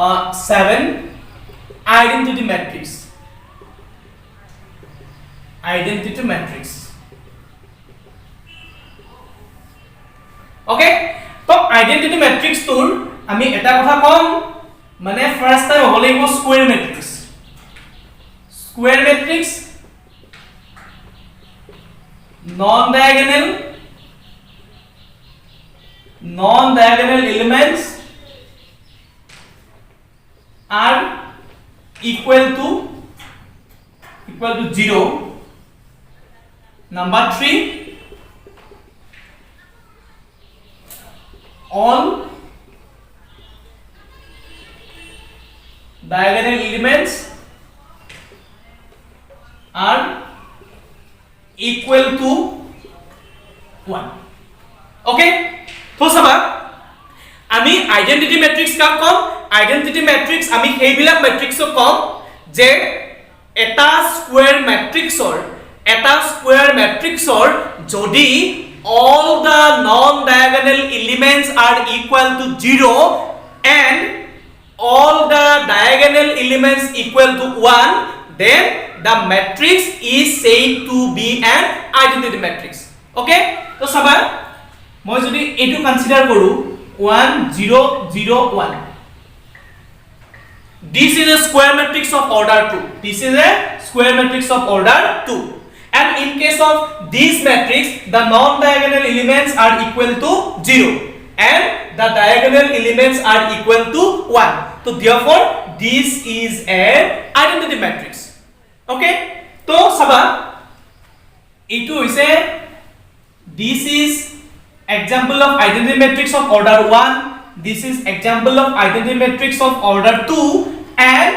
7 identity matrix. Identity matrix. Okay, so identity matrix tool আমি এটা কথা কম মানে ফার্স্ট টাইম হলে গো square matrix non diagonal elements are equal to 0. Number 3, all diagonal elements are equal to 1. Okay, তো সবা আমি আইডেন্টিটি ম্যাট্রিক্স কাক কম আইডেন্টিটি ম্যাট্রিক্স আমি সেইবিলাক ম্যাট্ৰিক্সক কম যে এটা স্কয়াৰ ম্যাট্ৰিক্সৰ যদি all the non diagonal elements are equal to 0 and all the diagonal elements equal to 1, then the matrix is said to be an identity matrix. Okay, so saba মই যদি এটো consider কৰো 1 0 0 1, this is a square matrix of order 2. And in case of this matrix the non diagonal elements are equal to 0 and the diagonal elements are equal to 1, so therefore this is an identity matrix. Okay, so saba etu hoise this is example of identity matrix of order 1, this is example of identity matrix of order 2, and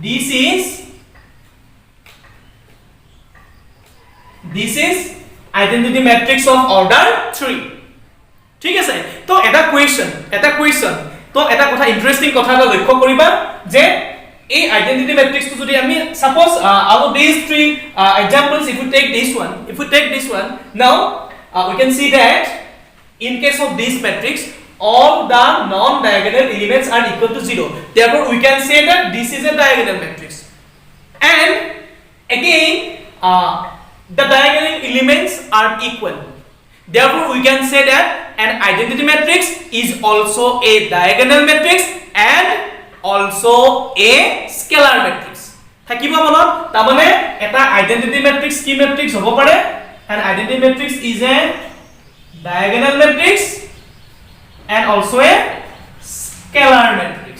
this is identity matrix of order 3. ঠিক আছে, তো এটা question তো এটা কথা interesting কথা এটা লক্ষ্য কৰিবা যে এই আইডেন্টিটি ম্যাট্রিক্সটো যদি আমি suppose out of these 3 examples, if we take this one now, we can see that in case of this matrix all the non diagonal elements are equal to 0, therefore we can say that this is a diagonal matrix. And again the diagonal elements are equal, therefore we can say that an identity matrix is also a diagonal matrix and also a scalar matrix. থাকিব মনত তা মানে এটা identity matrix কি matrix হ'ব পাৰে, an identity matrix is a diagonal matrix and also a scalar matrix.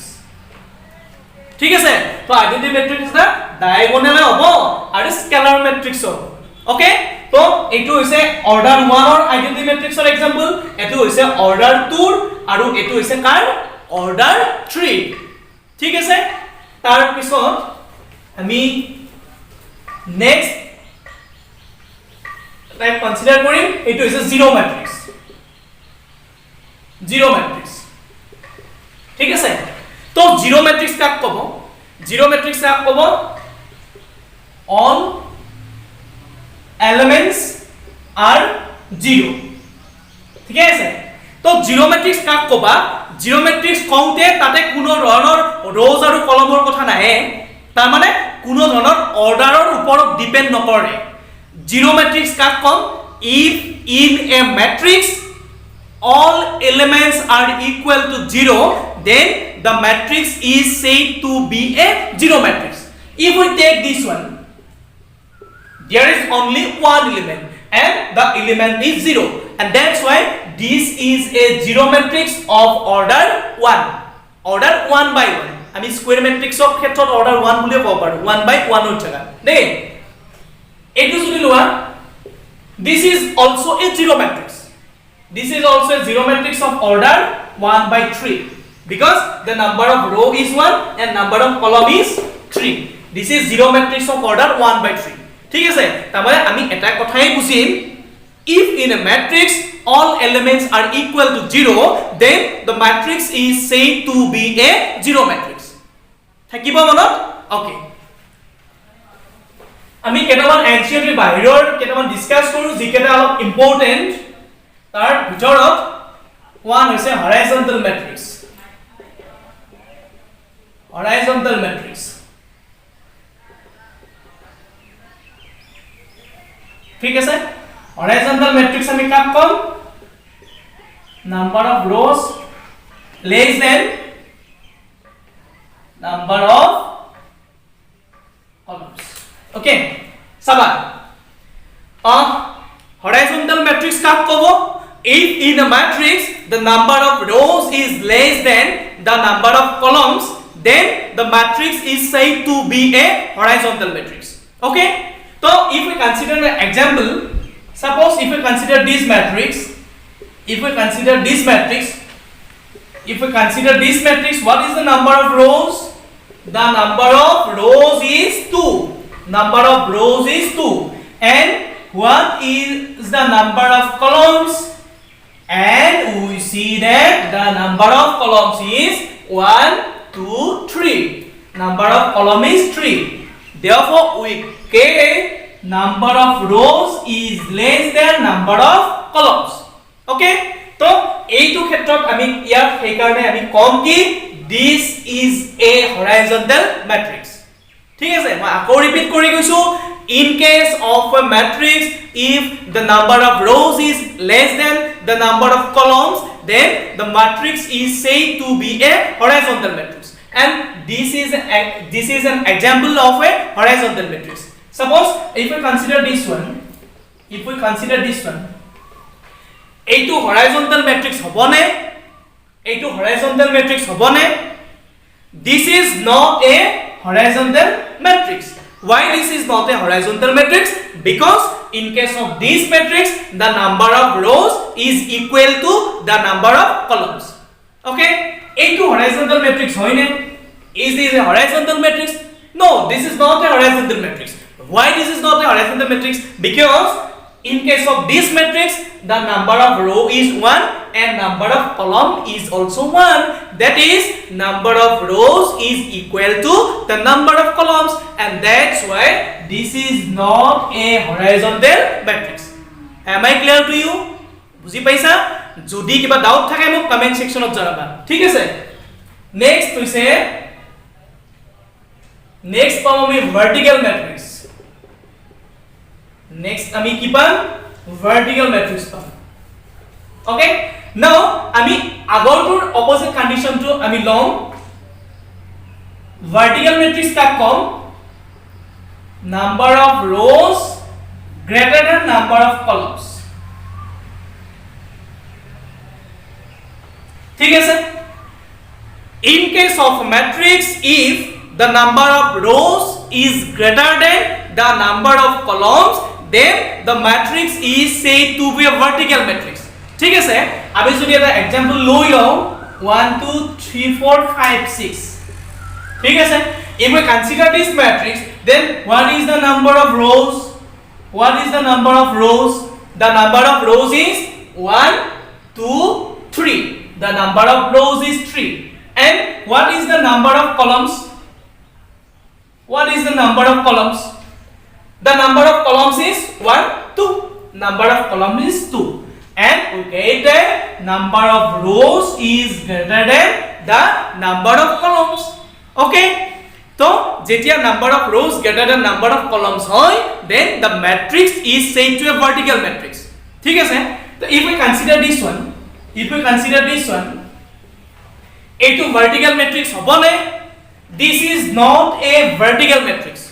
ঠিক আছে, তো আইডেন্টিটি ম্যাট্রিক্স না ডায়াগোনাল হ'ব আৰু স্কেলাৰ ম্যাট্ৰিক্স হ'ব. ওকে, তো এটো হৈছে অৰ্ডাৰ 1 ৰ আইডেন্টিটি ম্যাট্ৰিক্সৰ এক্সাম্পল, এটো হৈছে অৰ্ডাৰ 2 আৰু এটো হৈছে কাৰ অৰ্ডাৰ 3. ঠিক আছে, তাৰ পিছত আমি নেক্সট টাইপ কনসিডাৰ কৰিম, এটো হৈছে জিৰো ম্যাট্ৰিক্স. ঠিক আছে, তো জিৰো ম্যাট্ৰিক্স কাক ক'ব all elements are 0. ঠিক আছে, তো জিৰো ম্যাট্ৰিক্স কাক ক'বা, জিৰো ম্যাট্ৰিক্স কওঁতে তাতে কোনো ধৰণৰ ৰ'জ আৰু কলমৰ কথা নাহে, তাৰ মানে কোনো ধৰণৰ অৰ্ডাৰৰ ওপৰত ডিপেন্ড নকৰে. জিৰো ম্যাট্ৰিক্স কাক কম, if in a matrix all elements are equal to 0, then the matrix is said to be a zero matrix. If we take this one, there is only one element and the element is 0, and that's why this is a zero matrix of order 1 by 1. আমি square ম্যাট্ৰিক্সৰ ক্ষেত্ৰত order 1 বুলি ক'ব পাৰো, 1 by 1 ৰ জাগা দেই. এটো যদি লোৱা, this is also a zero matrix. This is also a zero matrix of order 1 by 3 because the number of row is 1 and number of column is 3. This is zero matrix of order 1 by 3. ঠিক আছে, তারপরে আমি এটা কথাই বুঝিম, if in a matrix all elements are equal to 0, then the matrix is said to be a zero matrix. থাকিব মনত? Okay, আমি কেটামান এনসিইআরটি বাহিৰৰ কেটামান ডিসকাস কৰো যিকেটা অলপ ইম্পৰ্টেন্ট. তাৰ ভিতৰত ওয়ান হৈছে হৰাইজন্টাল ম্যাট্ৰিক্স. horizontal matrix. ঠিক আছে horizontal matrix আমি কাক কম number of rows less than number of columns. Okay saba horizontal matrix কাক কব if in a matrix the number of rows is less than the number of columns then the matrix is said to be a horizontal matrix. Okay so if we consider an example, suppose if we consider this matrix, what is the number of rows? The number of rows is 2. And what is the number of columns? And we see that the number of columns is 1 2 3. Number of column is 3. Therefore we get number of rows is less than number of columns. Okay so এইটো ক্ষেত্ৰত আমি ইয়াত সেই কাৰণে আমি কম কি this is a horizontal matrix. ঠিক আছে মই আকৌ ৰিপিট কৰি কৈছো in case of a matrix if the number of rows is less than the number of columns then the matrix is said to be a horizontal matrix. And this is an example of a horizontal matrix. Suppose if we consider this one, এইটো horizontal matrix হবনে this is not a horizontal matrix. Why this is not a horizontal matrix? Because in case of this matrix the number of rows is equal to the number of columns. Okay এইটো horizontal matrix হয়নে is this a horizontal matrix? No this is not a horizontal matrix. Why this is not a horizontal matrix? Because in case of this matrix the number of row is 1 and number of column is also 1. That is number of rows is equal to the number of columns and that's why this is not a horizontal matrix. Am I clear to you? বুজি পাইছা যদি কিবা doubt থাকে মোক comment সেকশনত জনাবা ঠিক আছে next হৈছে নেক্সট পাম আমি ভাৰ্টিকেল ম্যাট্ৰিক্স next আমি কি পাম vertical matrix পাম okay now আমি আগৰটোৰ opposite condition টো আমি লম vertical matrix কাক কম number of rows greater than number of columns ঠিক আছে in case of matrix if the number of rows is greater than the number of columns then the matrix is said to be a vertical matrix. ঠিক আছে আমি যদি এটা example লৈ লও 1 2 3 4 5 6 ঠিক আছে if we consider this matrix then what is the number of rows the number of rows is 1 2 3 the number of rows is 3 and what is the number of columns the number of columns is 1 2 number of columns is 2 and we get the number of rows is greater than the number of columns. Okay so jetia number of rows greater than number of columns hoy then the matrix is said to a vertical matrix. ঠিক আছে so if we consider this one এইটো vertical matrix হবনে this is not a vertical matrix.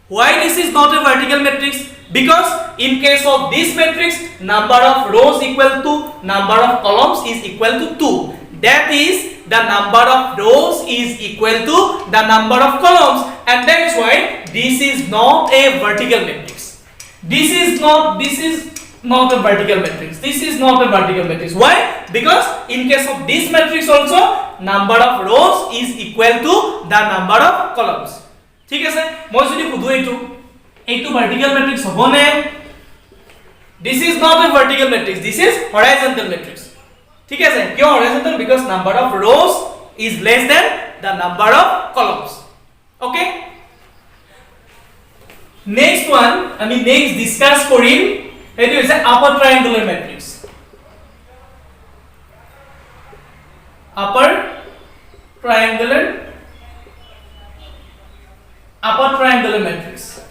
Why this is not a vertical matrix? Because in case of this matrix number of rows equal to number of columns is equal to 2. That is the number of rows is equal to the number of columns and that is why this is not a vertical matrix. This is not a vertical matrix. Why? Because in case of this matrix also number of rows is equal to the number of columns. ঠিক আছে মই যদি খুদু এইটো vertical matrix হবনে this is not a vertical matrix this is horizontal matrix. ঠিক আছে কিয় horizontal because number of rows is less than the number of columns. Okay next one আমি next discuss কৰিম এটো হৈছে upper triangular matrix. upper triangular upper triangular matrix.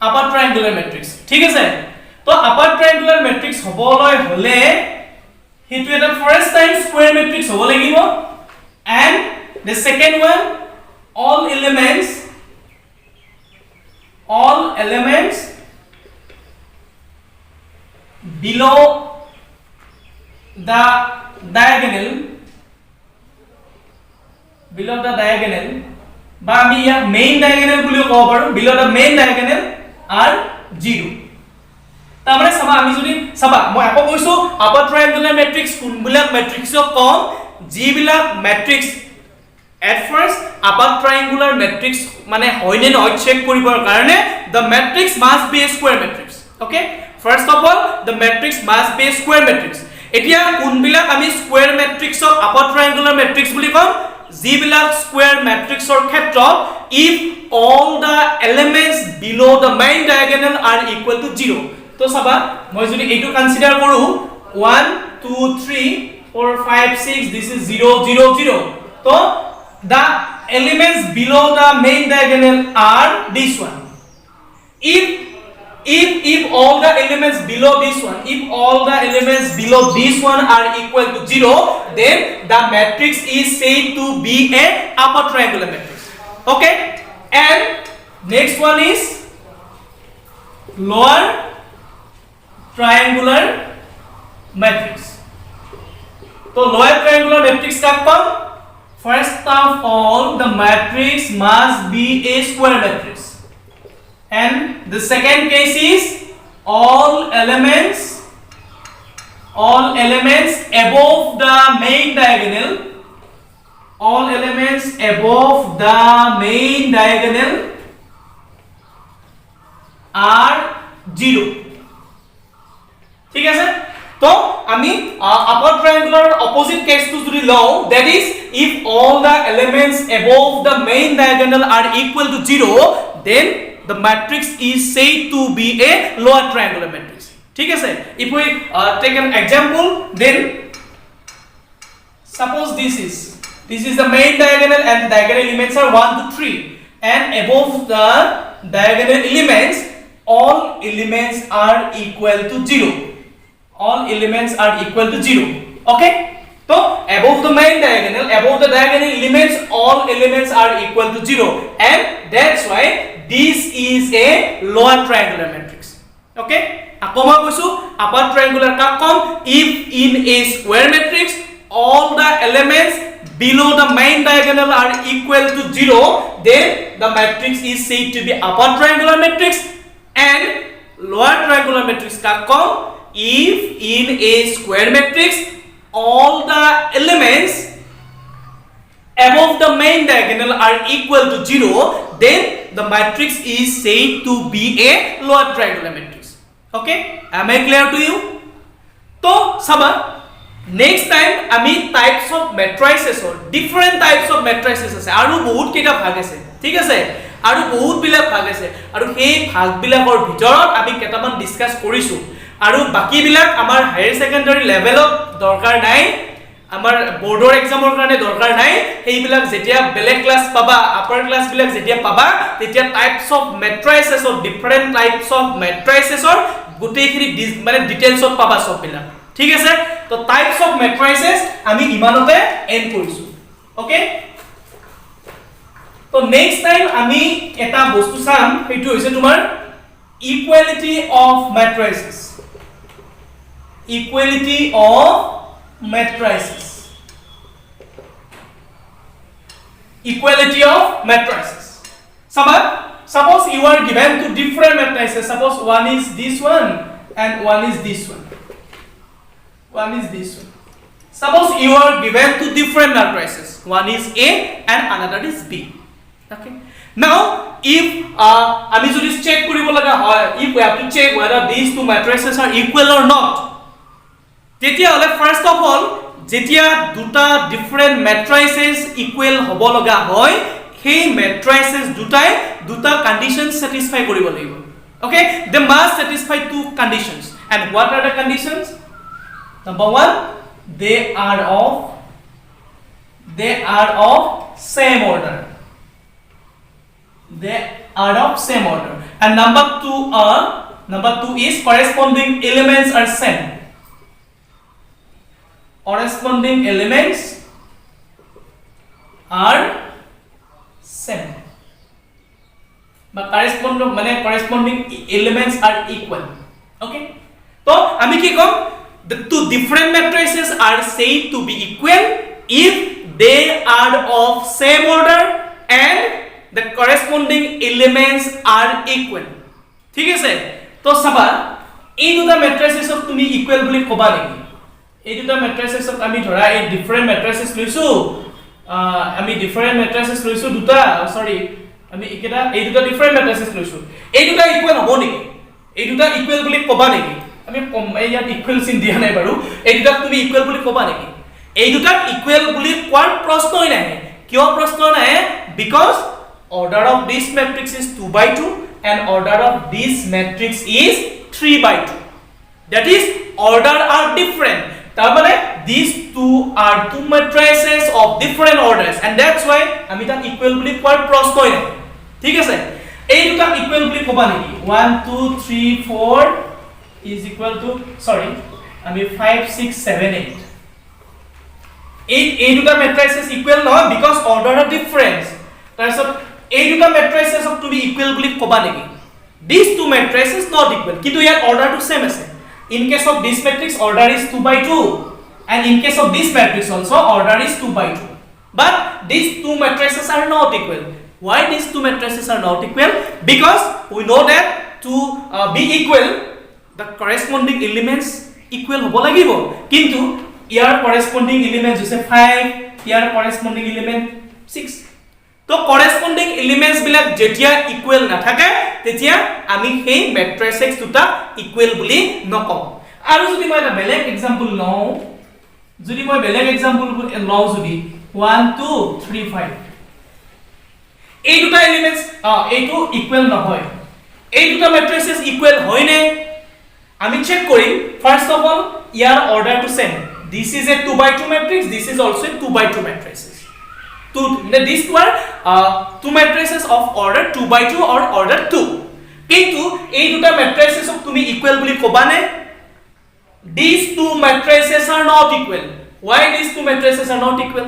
Upper triangular matrix. ঠিক আছে? তো upper triangular matrix হবলৈ হলে হেতু এটা first time square matrix হ'ব লাগিব and the second one all elements below the diagonal বা আমি ইয়াক main diagonal বুলিও ক'ব পাৰো below the main diagonal are 0 তারমানে সাবা আমি যদি সাবা মই আকৌ কৈছো আপার ট্রায়াঙ্গুলার ম্যাট্রিক্স কোনবিলাক ম্যাট্রিক্সক কম যিবিলাক matrix at first upper triangular matrix মানে হয়নে নহয় চেক কৰিবৰ কাৰণে the matrix must be a square matrix okay first of all the matrix must be a square matrix এতিয়া কোনবিলাক আমি স্কয়ার ম্যাট্রিক্সক আপার ট্রায়াঙ্গুলার ম্যাট্রিক্স বুলি কম যিবিলাক স্কয়ার ম্যাট্ৰিক্সৰ ক্ষেত্ৰত if all the elements below the main diagonal are equal to 0 তো সাবা মই যদি এইটো কনসিডার কৰো 1 2 3 4 5 6 this is 0 0 0 তো the elements below the main diagonal are this one if all the elements below this one are equal to 0 then the matrix is said to be a upper triangular matrix okay and next one is lower triangular matrix तो lower triangular matrix का कौन first of all the matrix must be a square matrix and the second case is all elements above the main diagonal are 0 ঠিক আছে তো আমি আপার triangular opposite কেসটো যদি লও that is if all the elements above the main diagonal are equal to 0 then the matrix is said to be a lower triangular matrix ঠিক আছে if we take an example then suppose this is the main diagonal and the diagonal elements are 1 to 3 and above the diagonal elements all elements are equal to 0 okay so above the main diagonal above the diagonal elements all elements are equal to 0 and that's why this is a lower triangular matrix okay akoma koisu upper triangular ka kom if in a square matrix all the elements below the main diagonal are equal to 0 then the matrix is said to be upper triangular matrix and lower triangular matrix ka kom if in a square matrix all the elements above the main diagonal are equal to 0 then the matrix is said to be a lower triangular matrix okay am I clear to you to saba next time ami types of matrices or different types of matrices ase aru bahut kita bhag ase thik ase aru bahut bilak bhag ase aru ei bhag bilakor bhitorot ami ketaman discuss korisu আৰু বাকি বিলাক আমাৰ higher secondary লেভেলত দৰকাৰ নাই আমাৰ বোৰ্ডৰ এক্সামৰ কাৰণে দৰকাৰ নাই এইবিলাক যেতিয়া বেলেগ ক্লাস পাবা আপাৰ ক্লাস বিলাক যেতিয়া পাবা তেতিয়া types of matrices of different types of মেট্ৰাইসেছৰ গোটেইখিনি মানে ডিটেইলছত পাবা সব বিলাক ঠিক আছে তো টাইপস অফ মেট্ৰাইসেছ আমি ইমানতে এন্ড কৰিছো ওকে তো নেক্সট টাইম আমি এটা বস্তু চাম সেইটো হৈছে তোমাৰ equality of matrices equality of matrices suppose you are given two different matrices suppose one is this one and one is this one suppose you are given two different matrices one is A and another is B okay now if ami jodi check koribo laga hoy if we have to check whether these two matrices are equal or not তেতিয়া হলে first of all যেতিয়া দুটা different matrices equal হ'ব লগা হয় সেই matrices দুটা conditions satisfy কৰিব লাগিব okay they must satisfy two conditions and what are the conditions number 1 they are of same order they are of same order. And number 2 is corresponding elements are same. Corresponding elements are same. But corresponding elements are equal. Okay? So আমি কি কম, the two different matrices are said to be equal if they are of same order and the corresponding elements are equal. ঠিক আছে? তো চাবা এই দুটা matricesক তুমি equal বুলি কবা নেকি? এই দুটা matricesক আমি ধৰা এই different matrices লৈছো, আমি different matrices লৈছো দুটা, সৰি আমি একেটা এই দুটা different matrices লৈছো, এই দুটা equal হ'ব নেকি? এই দুটা equal বুলি কবা নেকি? আমি ইয়াত equal চিন দিয়া নাই বাৰু, এই দুটা তুমি equal বুলি কবা নেকি? এই দুটা equal বুলি কোৱাৰ প্ৰশ্নই নাই। কিয় প্ৰশ্ন নাই? Because order of this matrix is 2/2 and order of this matrix is 3/2. That is, order are different. Tarmane these two are two matrices of different orders, and that's why ami ta equal boli kwar prosnoi nai. Thik ase? Ei duta equal boli koba neki? 1 2 3 4 is equal to, sorry, ami 5 6 7 8. Ei duta matrices equal no, because order are different. Tarasot ei duta matrices of to be equal boli koba neki? These two matrices not equal, kintu yar order to same ase. In case of this matrix, order is 2/2, and in case of this matrix also, order is 2/2. But these two matrices are not equal. Why these two matrices are not equal? Because we know that to be equal, the corresponding elements equal hobo lagibo. Kintu year corresponding element is 5, year corresponding element 6. তো corresponding elements বিলাক যেতিয়া equal না থাকে তেতিয়া আমি সেই matrices দুটা equal বুলি নকওঁ। আৰু যদি মই এটা বেলেগ एग्जांपल লওঁ, যদি মই বেলেগ एग्जांपल লওঁ, যদি 1 2 3 5 এই দুটা elements এইটো equal নহয়, এই দুটা matrices equal হয় নে আমি চেক কৰিম। First of all year order to same. This is a 2/2 matrix, this is also a 2/2 matrices. These two are two matrices of order 2/2 or order 2. Kintu ei duta matrices of tumi equal boli koba ne? These two matrices are not equal. Why these two matrices are not equal?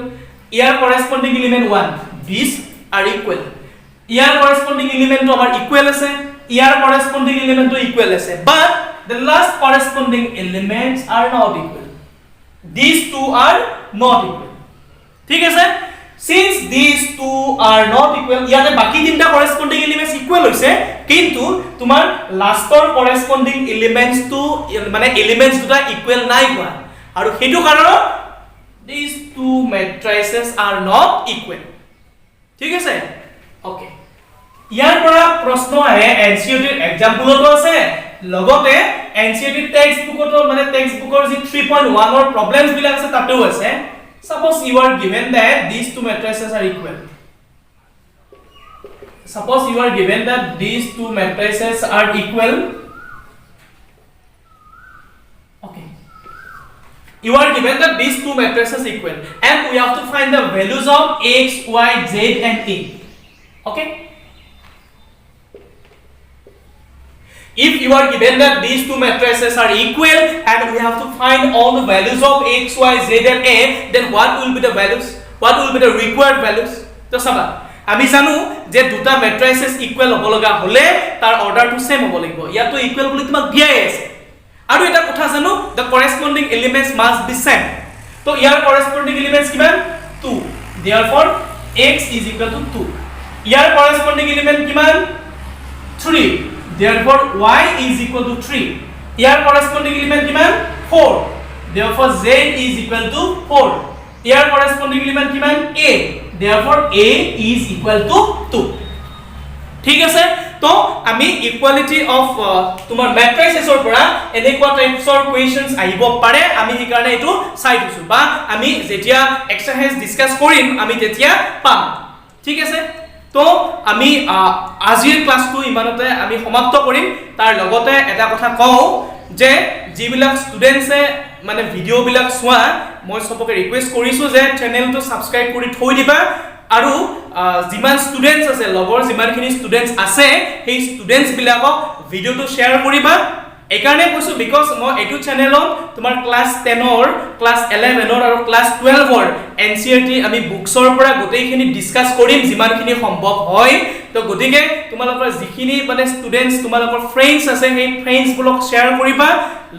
Here corresponding element 1, these are equal. Here corresponding element to amar equal ase, here corresponding element to equal ase, but the last corresponding elements are not equal. These two are not equal. ঠিক আছে? Since these two are not equal, ইয়াতে বাকি তিনটা corresponding elements equal হৈছে, কিন্তু তোমাৰ লাষ্টৰ corresponding elements to মানে elements দুটা equal নাই হোৱা, আৰু হেতু কাৰণ these two matrices are not equal. ঠিক আছে? ওকে, ইয়াৰ পৰা প্ৰশ্ন আহে NCERT এক্সাম্পলতো আছে, লগতে NCERT টেক্সটবুকতো মানে টেক্সটবুকৰ যি 3.1 ৰ প্ৰবলেমছ বিলাক আছে তাতেও আছে। Suppose you are given that these two matrices are equal. Suppose you are given that these two matrices are equal. Okay. You are given that these two matrices equal, and we have to find the values of x, y, z, and a. Okay. If you are given that these two matrices are equal and we have to find all the values of x, y, z and a, then what will be the values? What will be the required values? So saba ami janu je duta matrices equal hobo loga hole tar order to same hobo lagibo, yato equal boli tumak diai ase, aru eta kotha janu the corresponding elements must be same. So here corresponding elements kiman 2, therefore x is equal to 2. Here corresponding element kiman 3, therefore y is equal to 3. Here corresponding element kiman 4, therefore z is equal to 4. Here corresponding element kiman a, therefore a is equal to 2. ঠিক আছে? তো আমি equality of তোমার ম্যাট্ৰিক্সেসৰ পৰা এনেকুৱা টাইপছৰ কোৱেশ্চনছ আহিব পাৰে, আমি এই কাৰণে এটো চাই দিছো, বা আমি যেতিয়া এক্সাৰসাইজ ডিসকাস কৰিম আমি তেতিয়া পাম। ঠিক আছে? তো আমি আজিৰ ক্লাসটো ইমানতে আমি সমাপ্ত কৰিম। তাৰ লগতে এটা কথা কওঁ যে যিবিলাক ষ্টুডেন্টছে মানে ভিডিও বিলাক চোৱা, মই সবকে ৰিকুৱেষ্ট কৰিছো যে চেনেলটো সাবস্ক্ৰাইব কৰি থৈ দিবা, আৰু যিমান ষ্টুডেন্টস আছে লগৰ যিমানখিনি ষ্টুডেন্টস আছে সেই ষ্টুডেন্টস বিলাকক ভিডিওটো শেয়াৰ কৰিবা এইকাৰণে কৈছো বিকজ মই এটো চেনেলত তোমাৰ ক্লাস 10 ৰ ক্লাস 11 ৰ আৰু ক্লাস 12 ৰ এনসিইআৰটি আমি বুকছৰ পৰা গোটেইখিনি ডিসকাস কৰিম যিমানখিনি সম্ভৱ হয় তো গতিকে তোমালোকৰ যিখিনি মানে ষ্টুডেন্টস তোমালোকৰ ফ্ৰেণ্ডছ আছে সেই ফ্ৰেণ্ডছ বোলক শেয়াৰ কৰিবা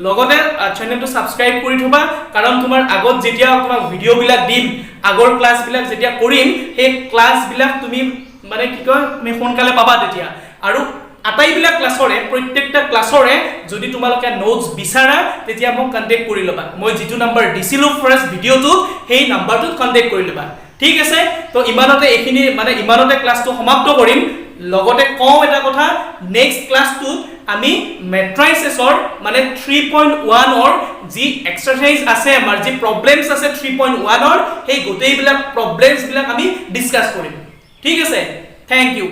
লগতে চেনেলটো সাবস্ক্ৰাইব কৰি থবা কাৰণ তোমাৰ আগত যেতিয়া তোমাৰ ভিডিও বিলাক দিম আগৰ ক্লাস বিলাক যেতিয়া কৰিম সেই ক্লাস বিলাক তুমি মানে কি কয় তুমি সোনকালে পাবা তেতিয়া আৰু আটাইবিলাক ক্লাছৰে প্ৰত্যেকটা ক্লাছৰে যদি তোমালোকে নোটস বিচাৰা তেতিয়া মোক কন্টাক্ট কৰি লবা মই যেটো নাম্বাৰ দিছিলো ফাৰ্স্ট ভিডিওটো সেই নাম্বাৰটোত কন্টাক্ট কৰি লবা ঠিক আছে তো ইমানতে এখিনি মানে ইমানতে ক্লাছটো সমাপ্ত কৰিম লগতে কও এটা কথা নেক্সট ক্লাছটোত আমি মেট্ৰাইসেছৰ মানে 3.1 ৰ যি এক্সাৰসাইজ আছে আমাৰ যি প্ৰবলেমছ আছে 3.1 ৰ সেই গোটেইবিলাক প্ৰবলেমছ বিলাক আমি ডিসকাস কৰিম ঠিক আছে থ্যাংক ইউ